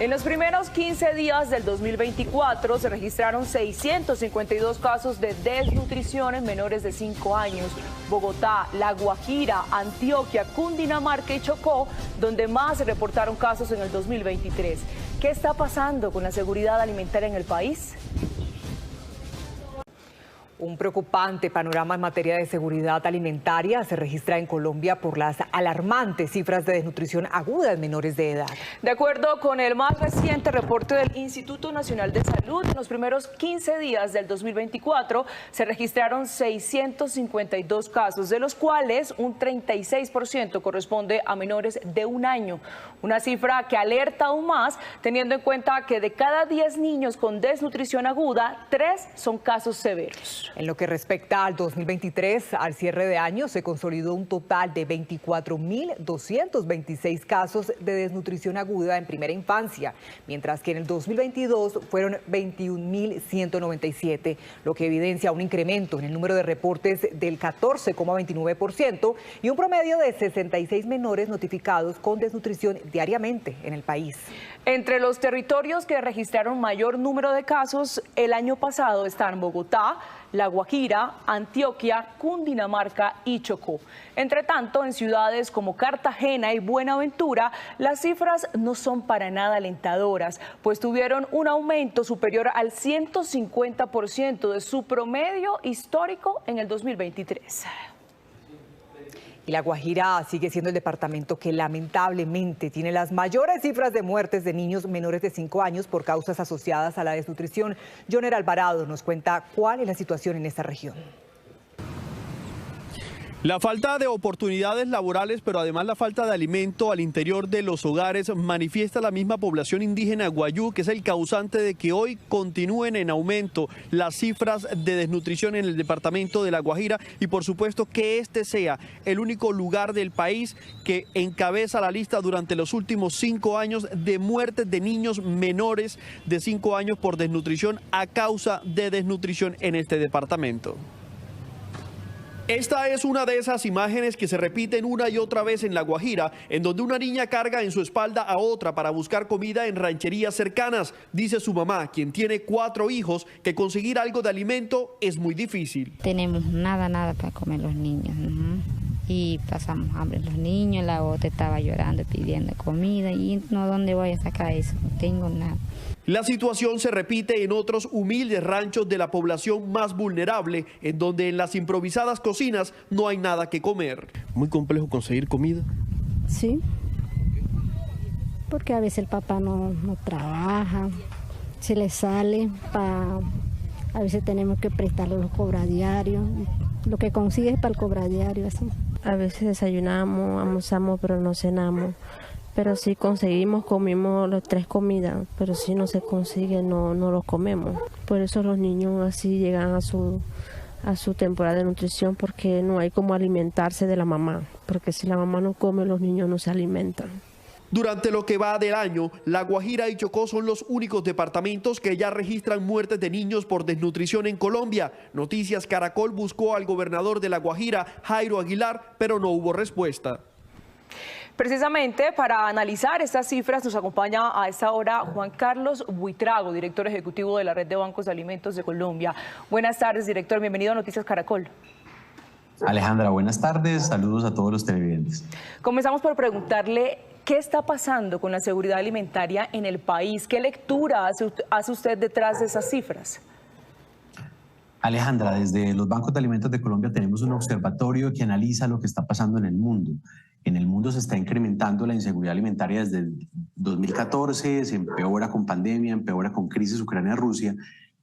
En los primeros 15 días del 2024 se registraron 652 casos de desnutrición en menores de 5 años. Bogotá, La Guajira, Antioquia, Cundinamarca y Chocó, donde más se reportaron casos en el 2023. ¿Qué está pasando con la seguridad alimentaria en el país? Un preocupante panorama en materia de seguridad alimentaria se registra en Colombia por las alarmantes cifras de desnutrición aguda en menores de edad. De acuerdo con el más reciente reporte del Instituto Nacional de Salud, en los primeros 15 días del 2024 se registraron 652 casos, de los cuales un 36% corresponde a menores de 1 año. Una cifra que alerta aún más, teniendo en cuenta que de cada 10 niños con desnutrición aguda, 3 son casos severos. En lo que respecta al 2023, al cierre de año, se consolidó un total de 24.226 casos de desnutrición aguda en primera infancia, mientras que en el 2022 fueron 21.197, lo que evidencia un incremento en el número de reportes del 14,29% y un promedio de 66 menores notificados con desnutrición diariamente en el país. Entre los territorios que registraron mayor número de casos el año pasado están Bogotá, La Guajira, Antioquia, Cundinamarca y Chocó. Entre tanto, en ciudades como Cartagena y Buenaventura, las cifras no son para nada alentadoras, pues tuvieron un aumento superior al 150% de su promedio histórico en el 2023. Y La Guajira sigue siendo el departamento que lamentablemente tiene las mayores cifras de muertes de niños menores de 5 años por causas asociadas a la desnutrición. Joner Alvarado nos cuenta cuál es la situación en esta región. La falta de oportunidades laborales, pero además la falta de alimento al interior de los hogares, manifiesta la misma población indígena guayú, que es el causante de que hoy continúen en aumento las cifras de desnutrición en el departamento de La Guajira y por supuesto que este sea el único lugar del país que encabeza la lista durante los últimos 5 años de muertes de niños menores de 5 años por desnutrición a causa de desnutrición en este departamento. Esta es una de esas imágenes que se repiten una y otra vez en La Guajira, en donde una niña carga en su espalda a otra para buscar comida en rancherías cercanas. Dice su mamá, quien tiene 4 hijos, que conseguir algo de alimento es muy difícil. Tenemos nada para comer los niños. Y pasamos hambre los niños, la otra estaba llorando pidiendo comida y no, ¿dónde voy a sacar eso? No tengo nada. La situación se repite en otros humildes ranchos de la población más vulnerable, en donde en las improvisadas cocinas no hay nada que comer. ¿Muy complejo conseguir comida? Sí, porque a veces el papá no trabaja, se le sale, a veces tenemos que prestarle los cobradiarios, lo que consigue es para el cobradiario, así. A veces desayunamos, almorzamos, pero no cenamos. Pero si conseguimos, comimos las 3 comidas, pero si no se consigue, no los comemos. Por eso los niños así llegan a su temporada de nutrición, porque no hay como alimentarse de la mamá, porque si la mamá no come, los niños no se alimentan. Durante lo que va del año, La Guajira y Chocó son los únicos departamentos que ya registran muertes de niños por desnutrición en Colombia. Noticias Caracol buscó al gobernador de La Guajira, Jairo Aguilar, pero no hubo respuesta. Precisamente para analizar estas cifras nos acompaña a esta hora Juan Carlos Buitrago, director ejecutivo de la Red de Bancos de Alimentos de Colombia. Buenas tardes, director. Bienvenido a Noticias Caracol. Alejandra, buenas tardes. Saludos a todos los televidentes. Comenzamos por preguntarle qué está pasando con la seguridad alimentaria en el país. ¿Qué lectura hace usted detrás de esas cifras? Alejandra, desde los Bancos de Alimentos de Colombia tenemos un observatorio que analiza lo que está pasando en el mundo. En el mundo se está incrementando la inseguridad alimentaria desde el 2014, se empeora con pandemia, empeora con crisis Ucrania-Rusia,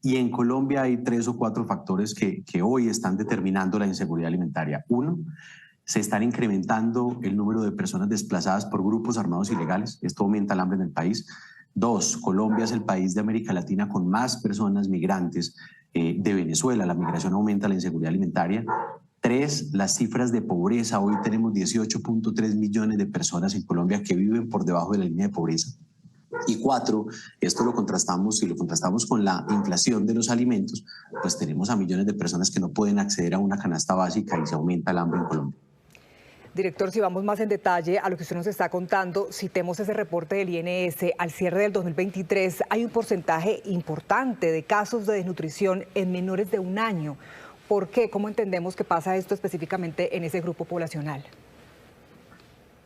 y en Colombia hay 3 o 4 factores que hoy están determinando la inseguridad alimentaria. 1, se están incrementando el número de personas desplazadas por grupos armados ilegales, esto aumenta el hambre en el país. 2, Colombia es el país de América Latina con más personas migrantes de Venezuela, la migración aumenta la inseguridad alimentaria. 3, las cifras de pobreza. Hoy tenemos 18.3 millones de personas en Colombia que viven por debajo de la línea de pobreza. Y 4, esto lo contrastamos con la inflación de los alimentos, pues tenemos a millones de personas que no pueden acceder a una canasta básica y se aumenta el hambre en Colombia. Director, si vamos más en detalle a lo que usted nos está contando, citemos ese reporte del INS. Al cierre del 2023 hay un porcentaje importante de casos de desnutrición en menores de 1 año. ¿Por qué? ¿Cómo entendemos que pasa esto específicamente en ese grupo poblacional?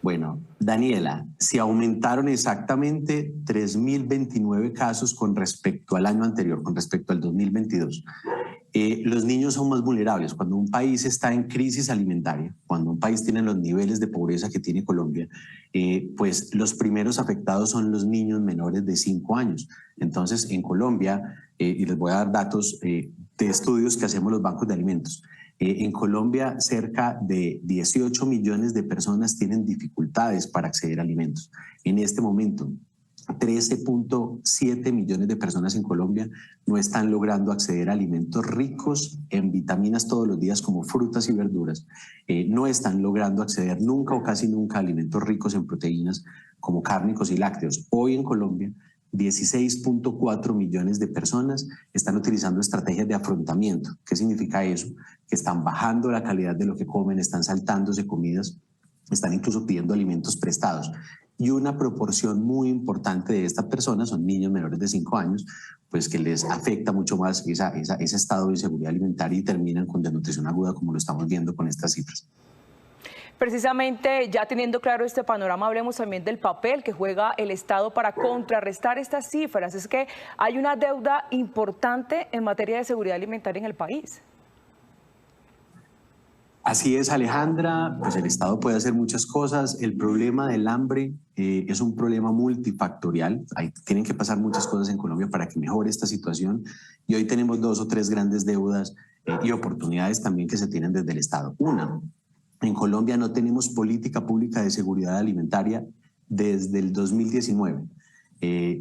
Bueno, Daniela, se aumentaron exactamente 3.029 casos con respecto al año anterior, con respecto al 2022. Los niños son más vulnerables. Cuando un país está en crisis alimentaria, cuando un país tiene los niveles de pobreza que tiene Colombia, pues los primeros afectados son los niños menores de 5 años. Entonces, en Colombia, y les voy a dar datos de estudios que hacemos los bancos de alimentos, en Colombia, cerca de 18 millones de personas tienen dificultades para acceder a alimentos. En este momento, 13.7 millones de personas en Colombia no están logrando acceder a alimentos ricos en vitaminas todos los días como frutas y verduras. No están logrando acceder nunca o casi nunca a alimentos ricos en proteínas como cárnicos y lácteos. Hoy en Colombia, 16.4 millones de personas están utilizando estrategias de afrontamiento. ¿Qué significa eso? Que están bajando la calidad de lo que comen, están saltándose comidas, están incluso pidiendo alimentos prestados. Y una proporción muy importante de estas personas son niños menores de 5 años, pues que les afecta mucho más ese estado de inseguridad alimentaria y terminan con desnutrición aguda, como lo estamos viendo con estas cifras. Precisamente, ya teniendo claro este panorama, hablemos también del papel que juega el Estado para contrarrestar estas cifras. Es que hay una deuda importante en materia de seguridad alimentaria en el país. Así es, Alejandra, pues el Estado puede hacer muchas cosas. El problema del hambre es un problema multifactorial. Tienen que pasar muchas cosas en Colombia para que mejore esta situación. Y hoy tenemos 2 o 3 grandes deudas y oportunidades también que se tienen desde el Estado. Una, en Colombia no tenemos política pública de seguridad alimentaria desde el 2019.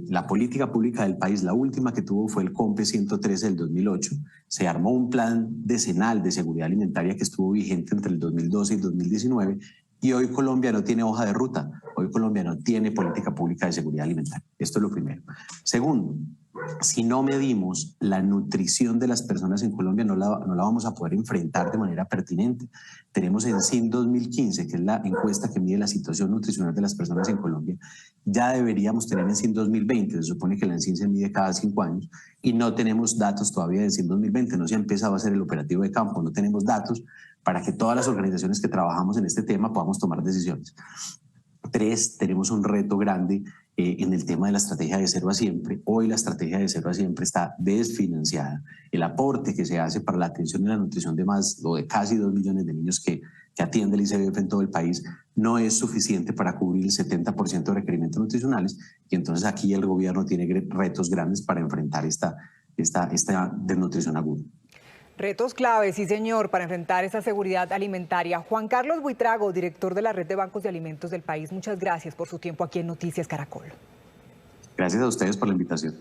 La política pública del país, la última que tuvo fue el COMPE 113 del 2008. Se armó un plan decenal de seguridad alimentaria que estuvo vigente entre el 2012 y 2019 y hoy Colombia no tiene hoja de ruta. Hoy Colombia no tiene política pública de seguridad alimentaria. Esto es lo primero. Segundo, si no medimos la nutrición de las personas en Colombia, no la vamos a poder enfrentar de manera pertinente. Tenemos en CIN 2015, que es la encuesta que mide la situación nutricional de las personas en Colombia, ya deberíamos tener en CIN 2020, se supone que la CIN se mide cada 5 años, y no tenemos datos todavía de CIN 2020, no se ha empezado a hacer el operativo de campo, no tenemos datos para que todas las organizaciones que trabajamos en este tema podamos tomar decisiones. 3, tenemos un reto grande en el tema de la estrategia de Cero a Siempre. Hoy la estrategia de Cero a Siempre está desfinanciada. El aporte que se hace para la atención y la nutrición de más o de casi 2 millones de niños que atiende el ICBF en todo el país no es suficiente para cubrir el 70% de requerimientos nutricionales y entonces aquí el gobierno tiene retos grandes para enfrentar esta desnutrición aguda. Retos claves, sí señor, para enfrentar esta seguridad alimentaria. Juan Carlos Buitrago, director de la Red de Bancos de Alimentos del país, muchas gracias por su tiempo aquí en Noticias Caracol. Gracias a ustedes por la invitación.